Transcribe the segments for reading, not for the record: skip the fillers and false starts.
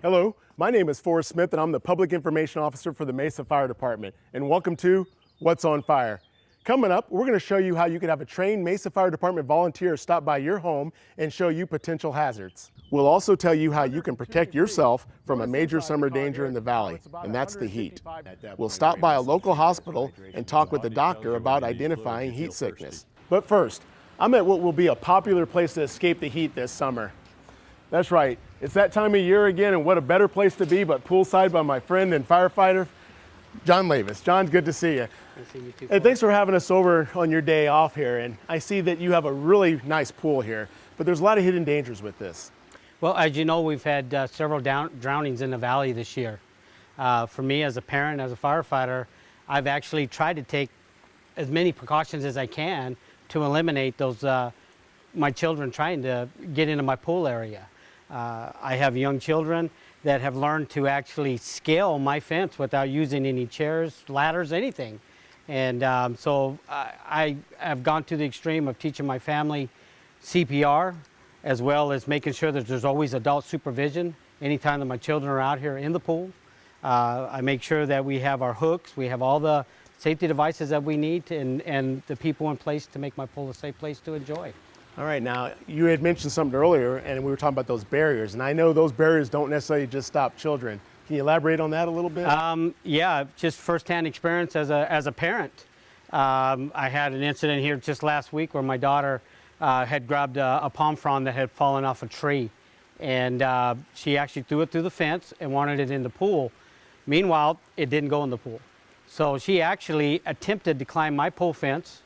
Hello, my name is Forrest Smith and I'm the Public Information Officer for the Mesa Fire Department. And welcome to What's on Fire. Coming up, we're going to show you how you can have a trained Mesa Fire Department volunteer stop by your home and show you potential hazards. We'll also tell you how you can protect yourself from a major summer danger in the valley, and that's the heat. We'll stop by a local hospital and talk with the doctor about identifying heat sickness. But first, I'm at what will be a popular place to escape the heat this summer. That's right, it's that time of year again, and what a better place to be but poolside by my friend and firefighter, John Lavis. John, good to see you. Good to see you too. Hey, thanks for having us over on your day off here, and I see that you have a really nice pool here, but there's a lot of hidden dangers with this. Well, as you know, we've had several drownings in the valley this year. For me, as a parent, as a firefighter, I've actually tried to take as many precautions as I can to eliminate those my children trying to get into my pool area. I have young children that have learned to actually scale my fence without using any chairs, ladders, anything. And so I have gone to the extreme of teaching my family CPR, as well as making sure that there's always adult supervision anytime that my children are out here in the pool. I make sure that we have our hooks, we have all the safety devices that we need and the people in place to make my pool a safe place to enjoy. All right, now you had mentioned something earlier and we were talking about those barriers, and I know those barriers don't necessarily just stop children. Can you elaborate on that a little bit? Yeah, just firsthand experience as a parent. I had an incident here just last week where my daughter had grabbed a palm frond that had fallen off a tree, and she actually threw it through the fence and wanted it in the pool. Meanwhile, it didn't go in the pool. So she actually attempted to climb my pool fence.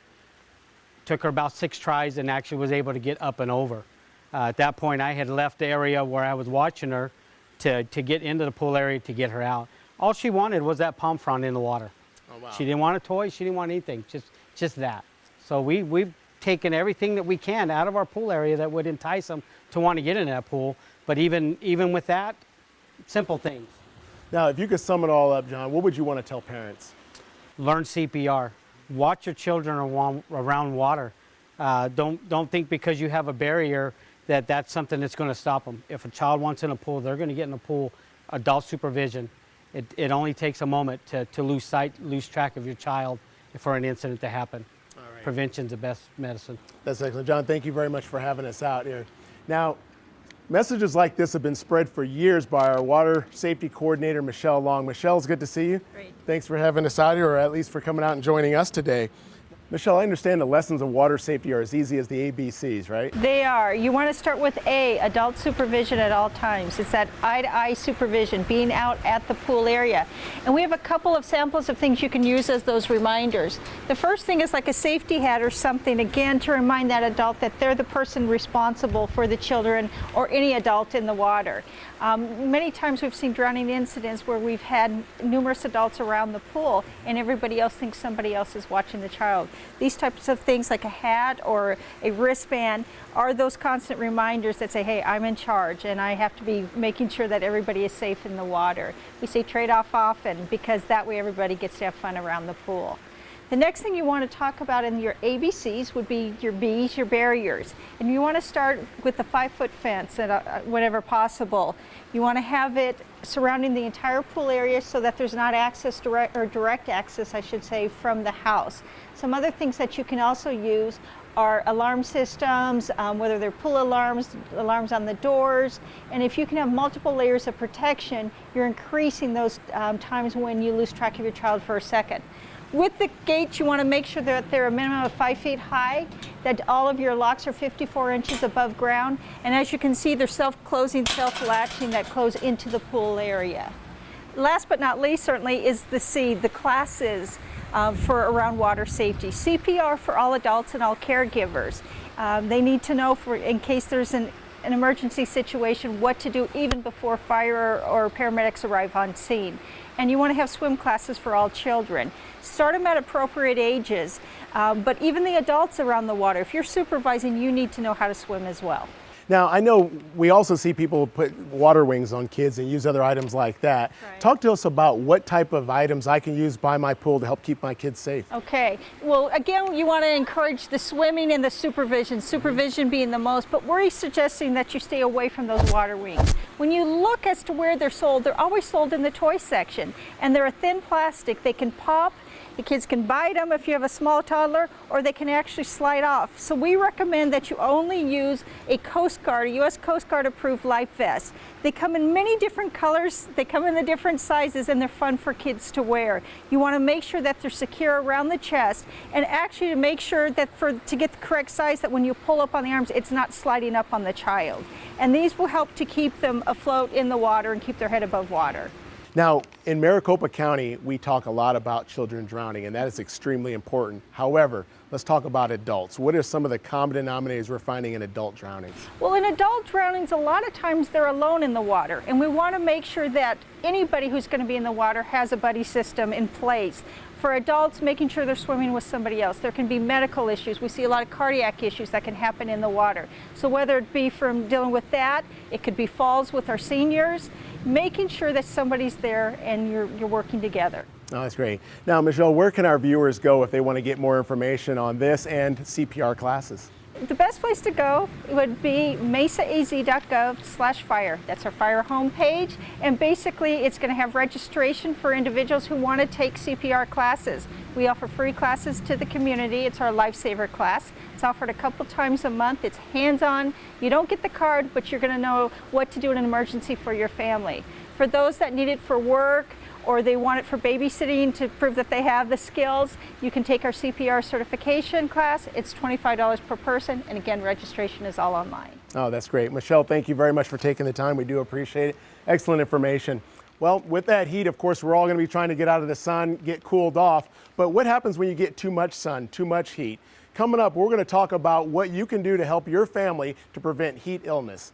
Took her about 6 tries and actually was able to get up and over. At that point, I had left the area where I was watching her to get into the pool area to get her out. All she wanted was that palm frond in the water. Oh, wow. She didn't want a toy, she didn't want anything, just that. So we've taken everything that we can out of our pool area that would entice them to want to get in that pool, but even with that, simple things. Now, if you could sum it all up, John, what would you want to tell parents? Learn CPR. Watch your children around water. Don't think because you have a barrier that that's something that's going to stop them. If a child wants in a pool, they're going to get in a pool. Adult supervision. It only takes a moment to lose sight, lose track of your child for an incident to happen. All right. Prevention's the best medicine. That's excellent. John, thank you very much for having us out here. Now, messages like this have been spread for years by our water safety coordinator, Michelle Long. Michelle, it's good to see you. Great. Thanks for having us out here, or at least for coming out and joining us today. Michelle, I understand the lessons of water safety are as easy as the ABCs, right? They are. You want to start with A, adult supervision at all times. It's that eye-to-eye supervision, being out at the pool area. And we have a couple of samples of things you can use as those reminders. The first thing is like a safety hat or something, again, to remind that adult that they're the person responsible for the children or any adult in the water. Many times we've seen drowning incidents where we've had numerous adults around the pool and everybody else thinks somebody else is watching the child. These types of things like a hat or a wristband are those constant reminders that say, hey, I'm in charge and I have to be making sure that everybody is safe in the water. We say trade off often because that way everybody gets to have fun around the pool. The next thing you want to talk about in your ABCs would be your Bs, your barriers. And you want to start with the 5-foot fence whenever possible. You want to have it surrounding the entire pool area so that there's not direct access, I should say, from the house. Some other things that you can also use are alarm systems, whether they're pool alarms, alarms on the doors, and if you can have multiple layers of protection, you're increasing those times when you lose track of your child for a second. With the gates, you want to make sure that they're a minimum of 5 feet high, that all of your locks are 54 inches above ground, and as you can see, they're self-closing, self-latching that close into the pool area. Last but not least, certainly, is the C, the classes for around water safety. CPR for all adults and all caregivers. They need to know in case there's an emergency situation, what to do even before fire or paramedics arrive on scene. And you want to have swim classes for all children. Start them at appropriate ages, but even the adults around the water, if you're supervising, you need to know how to swim as well. Now, I know we also see people put water wings on kids and use other items like that. Right. Talk to us about what type of items I can use by my pool to help keep my kids safe. Okay, well, again, you want to encourage the swimming and the supervision being the most, but we're suggesting that you stay away from those water wings. When you look as to where they're always sold in the toy section, and they're a thin plastic. They can pop. The kids can bite them if you have a small toddler, or they can actually slide off. So we recommend that you only use a Coast Guard, a U.S. Coast Guard approved life vest. They come in many different colors, they come in the different sizes, and they're fun for kids to wear. You want to make sure that they're secure around the chest, and actually to make sure that to get the correct size, that when you pull up on the arms, it's not sliding up on the child. And these will help to keep them afloat in the water and keep their head above water. Now, in Maricopa County, we talk a lot about children drowning, and that is extremely important. However, let's talk about adults. What are some of the common denominators we're finding in adult drownings? Well, in adult drownings, a lot of times they're alone in the water, and we want to make sure that anybody who's going to be in the water has a buddy system in place. For adults, making sure they're swimming with somebody else. There can be medical issues. We see a lot of cardiac issues that can happen in the water. So whether it be from dealing with that, it could be falls with our seniors, making sure that somebody's there and you're working together. Oh, that's great. Now, Michelle, where can our viewers go if they want to get more information on this and CPR classes? The best place to go would be mesaaz.gov/fire. That's our fire homepage, and basically it's going to have registration for individuals who want to take CPR classes. We offer free classes to the community. It's our Lifesaver class. It's offered a couple times a month. It's hands-on. You don't get the card, but you're going to know what to do in an emergency for your family. For those that need it for work, or they want it for babysitting to prove that they have the skills, you can take our CPR certification class. It's $25 per person, and again, registration is all online. Oh, that's great. Michelle, thank you very much for taking the time. We do appreciate it. Excellent information. Well, with that heat, of course, we're all going to be trying to get out of the sun, get cooled off. But what happens when you get too much sun, too much heat? Coming up, we're going to talk about what you can do to help your family to prevent heat illness.